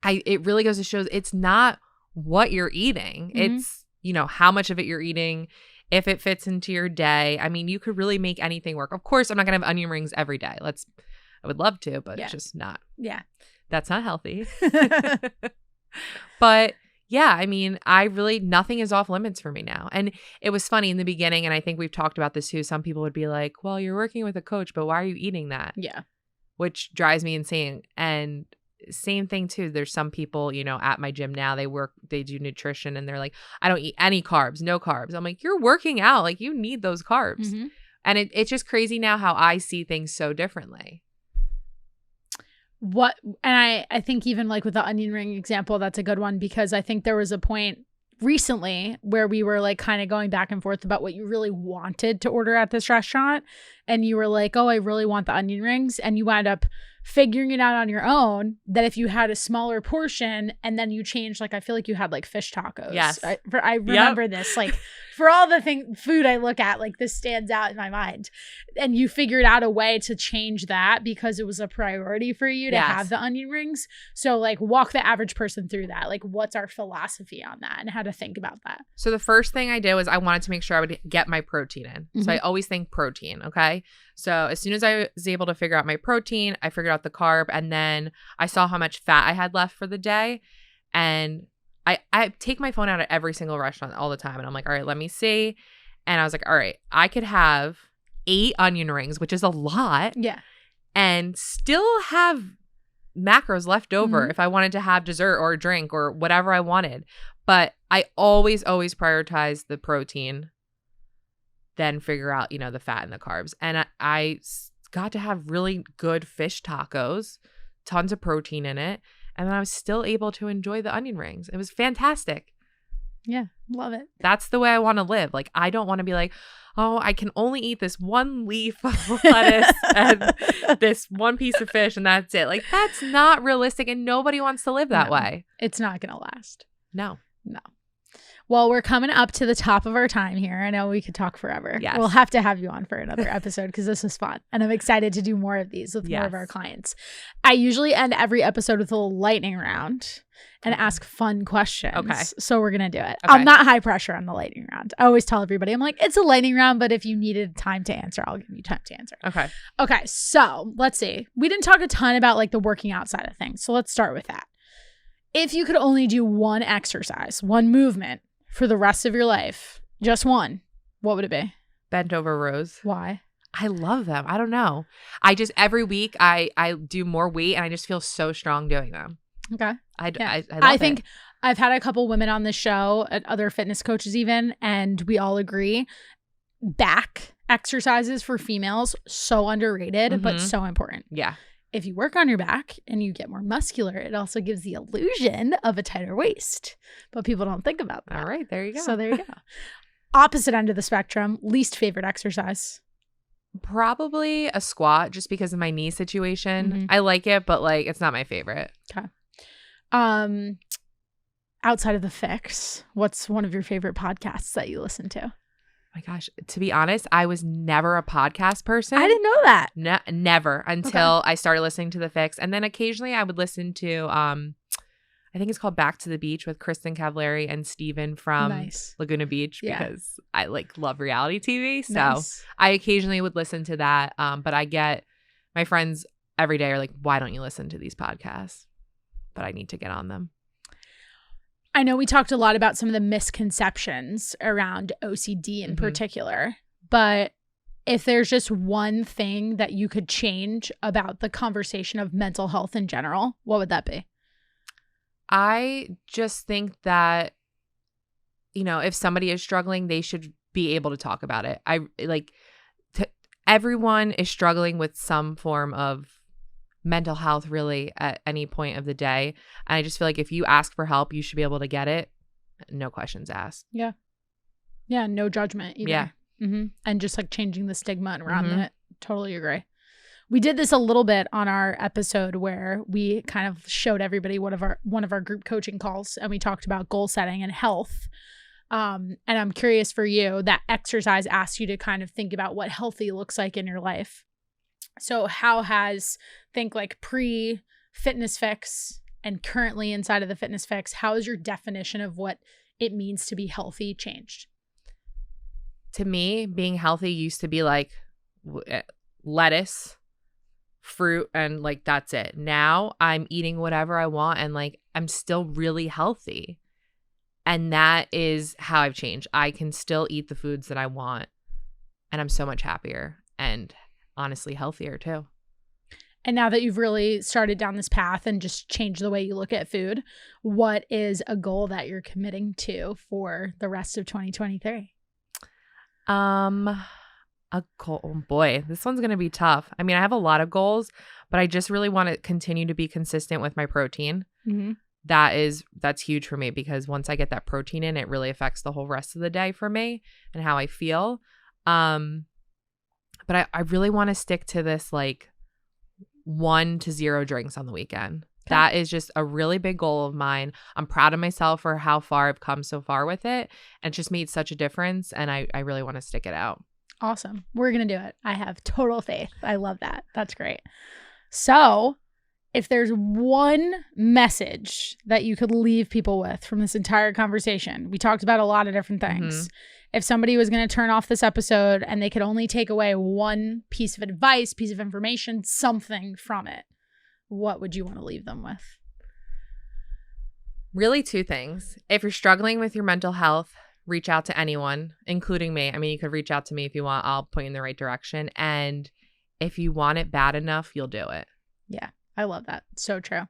it really goes to show it's not what you're eating. It's, you know, how much of it you're eating, if it fits into your day. I mean, you could really make anything work. Of course, I'm not going to have onion rings every day. I would love to, but it's just not. Yeah. That's not healthy. But yeah, I mean, nothing is off limits for me now. And it was funny in the beginning, and I think we've talked about this too. Some people would be like, well, you're working with a coach, but why are you eating that? Yeah. Which drives me insane. And same thing too. There's some people, you know, at my gym now, they do nutrition and they're like, I don't eat any carbs, no carbs. I'm like, you're working out. Like, you need those carbs. And it's just crazy now how I see things so differently. And I think even like with the onion ring example, that's a good one, because I think there was a point recently where we were like kind of going back and forth about what you really wanted to order at this restaurant. And you were like, oh, I really want the onion rings. And you wound up figuring it out on your own, that if you had a smaller portion and then you changed, like, I feel like you had like fish tacos. Yes. I remember this, like, for all the food I look at, like, this stands out in my mind. And you figured out a way to change that because it was a priority for you to have the onion rings. So like, walk the average person through that. Like, what's our philosophy on that and how to think about that? So the first thing I did was I wanted to make sure I would get my protein in. So I always think protein. Okay. So as soon as I was able to figure out my protein, I figured out the carb, and then I saw how much fat I had left for the day. And I take my phone out at every single restaurant all the time. And I'm like, all right, let me see. And I was like, all right, I could have 8 onion rings, which is a lot. Yeah. And still have macros left over if I wanted to have dessert or a drink or whatever I wanted. But I always prioritize the protein, then figure out, you know, the fat and the carbs. And I got to have really good fish tacos, tons of protein in it. And then I was still able to enjoy the onion rings. It was fantastic. Yeah, love it. That's the way I want to live. Like, I don't want to be like, oh, I can only eat this one leaf of lettuce and this one piece of fish and that's it. Like, that's not realistic, and nobody wants to live that way. It's not going to last. No. Well, we're coming up to the top of our time here. I know we could talk forever. Yes. We'll have to have you on for another episode because this was fun. And I'm excited to do more of these with more of our clients. I usually end every episode with a little lightning round and ask fun questions. Okay. So we're going to do it. Okay. I'm not high pressure on the lightning round. I always tell everybody, I'm like, it's a lightning round, but if you needed time to answer, I'll give you time to answer. Okay. Okay. So let's see. We didn't talk a ton about like the working out side of things. So let's start with that. If you could only do one exercise, one movement for the rest of your life, just one, what would it be? Bent over rows. Why? I love them. I don't know. Every week I do more weight and I just feel so strong doing them. Okay. I think I've had a couple women on the show, other fitness coaches even, and we all agree back exercises for females, so underrated, but so important. Yeah. If you work on your back and you get more muscular, it also gives the illusion of a tighter waist. But people don't think about that. All right. There you go. So there you go. Opposite end of the spectrum, least favorite exercise. Probably a squat just because of my knee situation. I like it, but like it's not my favorite. Okay. Outside of the Fix, what's one of your favorite podcasts that you listen to? My gosh, to be honest, I was never a podcast person. I didn't know that. Never until I started listening to The Fix. And then occasionally I would listen to, I think it's called Back to the Beach with Kristen Cavallari and Steven from Laguna Beach because I like love reality TV. So I occasionally would listen to that. But I get my friends every day are like, why don't you listen to these podcasts? But I need to get on them. I know we talked a lot about some of the misconceptions around OCD in particular, but if there's just one thing that you could change about the conversation of mental health in general, what would that be? I just think that, you know, if somebody is struggling, they should be able to talk about it. Everyone is struggling with some form of mental health really at any point of the day. And I just feel like if you ask for help, you should be able to get it. No questions asked. Yeah. Yeah. No judgment either. Yeah. And just like changing the stigma around it. Totally agree. We did this a little bit on our episode where we kind of showed everybody one of our group coaching calls and we talked about goal setting and health. And I'm curious for you, that exercise asks you to kind of think about what healthy looks like in your life. So how has, think like pre-Fitness FYX and currently inside of the Fitness FYX, how has your definition of what it means to be healthy changed? To me, being healthy used to be like lettuce, fruit, and like that's it. Now I'm eating whatever I want and like I'm still really healthy. And that is how I've changed. I can still eat the foods that I want and I'm so much happier and honestly healthier too. And now that you've really started down this path and just changed the way you look at food, what is a goal that you're committing to for the rest of 2023? A goal, oh boy, this one's going to be tough. I mean, I have a lot of goals, but I just really want to continue to be consistent with my protein. That's huge for me because once I get that protein in, it really affects the whole rest of the day for me and how I feel. But I really want to stick to this like 1 to 0 drinks on the weekend. Okay. That is just a really big goal of mine. I'm proud of myself for how far I've come so far with it. And it just made such a difference. And I really want to stick it out. Awesome. We're going to do it. I have total faith. I love that. That's great. So if there's one message that you could leave people with from this entire conversation, we talked about a lot of different things. If somebody was going to turn off this episode and they could only take away one piece of advice, piece of information, something from it, what would you want to leave them with? Really 2 things. If you're struggling with your mental health, reach out to anyone, including me. I mean, you could reach out to me if you want. I'll point you in the right direction. And if you want it bad enough, you'll do it. Yeah, I love that. So true.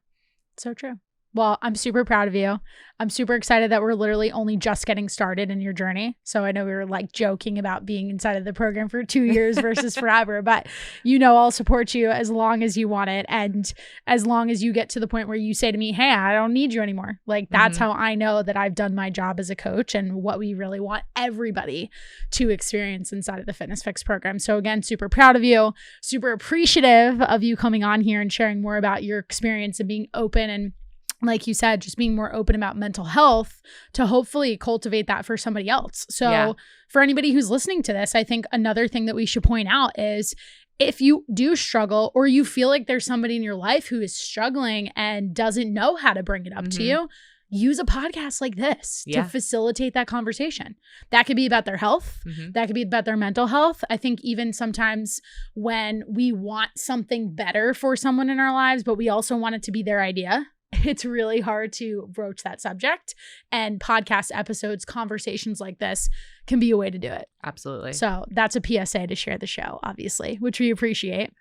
So true. Well, I'm super proud of you. I'm super excited that we're literally only just getting started in your journey. So I know we were like joking about being inside of the program for 2 years versus forever, but you know, I'll support you as long as you want it. And as long as you get to the point where you say to me, hey, I don't need you anymore. Like that's how I know that I've done my job as a coach and what we really want everybody to experience inside of the Fitness FYX program. So again, super proud of you, super appreciative of you coming on here and sharing more about your experience and being open and, like you said, just being more open about mental health to hopefully cultivate that for somebody else. So for anybody who's listening to this, I think another thing that we should point out is if you do struggle or you feel like there's somebody in your life who is struggling and doesn't know how to bring it up to you, use a podcast like this to facilitate that conversation. That could be about their health. That could be about their mental health. I think even sometimes when we want something better for someone in our lives, but we also want it to be their idea, it's really hard to broach that subject. And podcast episodes, conversations like this can be a way to do it. Absolutely. So that's a PSA to share the show, obviously, which we appreciate.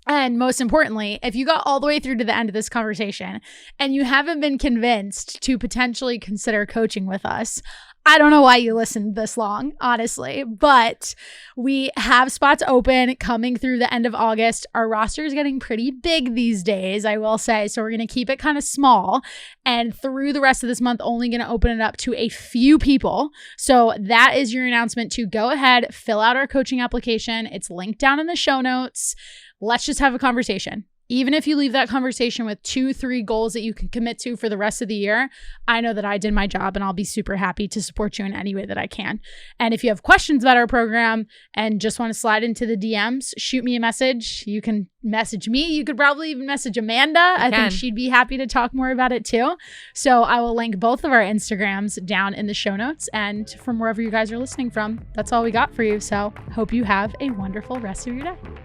And most importantly, if you got all the way through to the end of this conversation and you haven't been convinced to potentially consider coaching with us, I don't know why you listened this long, honestly, but we have spots open coming through the end of August. Our roster is getting pretty big these days, I will say. So we're going to keep it kind of small, and through the rest of this month, only going to open it up to a few people. So that is your announcement to go ahead, fill out our coaching application. It's linked down in the show notes. Let's just have a conversation. Even if you leave that conversation with 2-3 goals that you can commit to for the rest of the year, I know that I did my job, and I'll be super happy to support you in any way that I can. And if you have questions about our program and just want to slide into the DMs, shoot me a message. You can message me. You could probably even message Amanda. I think she'd be happy to talk more about it too. So I will link both of our Instagrams down in the show notes, and from wherever you guys are listening from. That's all we got for you. So hope you have a wonderful rest of your day.